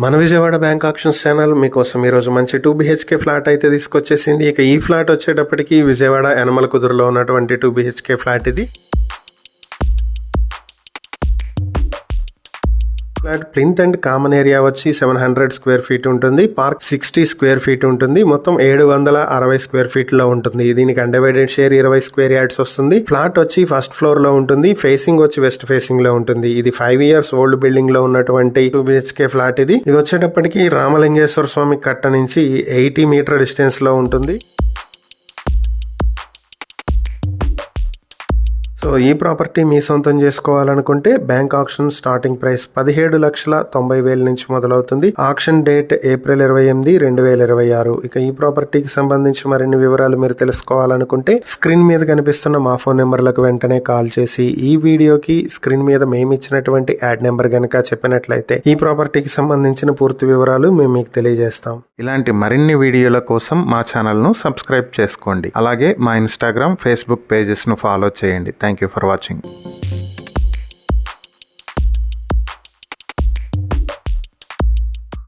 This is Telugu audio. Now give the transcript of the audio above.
మన విజయవాడ బ్యాంక్ ఆప్షన్స్ ఛానల్ మీకోసం ఈరోజు మంచి 2 BHK ఫ్లాట్ అయితే తీసుకొచ్చేసింది. ఇక ఈ ఫ్లాట్ వచ్చేటప్పటికి విజయవాడ యనమల కుదురులో ఉన్నటువంటి 2 BHK ఫ్లాట్ ఇది. Flat plinth and common area వచ్చి 700 స్క్వేర్ ఫీట్ ఉంటుంది. పార్క్ 60 స్క్వేర్ ఫీట్ ఉంటుంది. మొత్తం 760 స్క్వేర్ ఫీట్ లో ఉంటుంది. దీనికి అన్డివైడెడ్ షేర్ 20 స్క్వేర్ యార్డ్స్ వస్తుంది. ఫ్లాట్ వచ్చి ఫస్ట్ ఫ్లోర్ లో ఉంటుంది. ఫేసింగ్ వచ్చి వెస్ట్ ఫేసింగ్ లో ఉంటుంది. ఇది 5 years ఓల్డ్ బిల్డింగ్ లో ఉన్నటువంటి 2 BHK ఫ్లాట్ ఇది. ఇది వచ్చేటప్పటికి రామలింగేశ్వర స్వామి కట్ట నుంచి 80 మీటర్ డిస్టెన్స్ లో ఉంటుంది. సో ఈ ప్రాపర్టీ మీ సొంతం చేసుకోవాలనుకుంటే బ్యాంక్ ఆక్షన్ స్టార్టింగ్ ప్రైస్ 17,90,000 నుంచి మొదలవుతుంది. Auction date April 28, 2026. ఇక ఈ ప్రాపర్టీకి సంబంధించి మరిన్ని వివరాలు మీరు తెలుసుకోవాలనుకుంటే స్క్రీన్ మీద కనిపిస్తున్న మా ఫోన్ నెంబర్లకు వెంటనే కాల్ చేసి ఈ వీడియోకి స్క్రీన్ మీద మేము ఇచ్చినటువంటి యాడ్ నెంబర్ గనక చెప్పినట్లయితే ఈ ప్రాపర్టీకి సంబంధించిన పూర్తి వివరాలు మేము మీకు తెలియజేస్తాం. ఇలాంటి మరిన్ని వీడియోల కోసం మా ఛానల్ ను సబ్స్క్రైబ్ చేసుకోండి. అలాగే మా ఇన్స్టాగ్రామ్, ఫేస్బుక్ పేజెస్ ను ఫాలో చేయండి. Thank you for watching.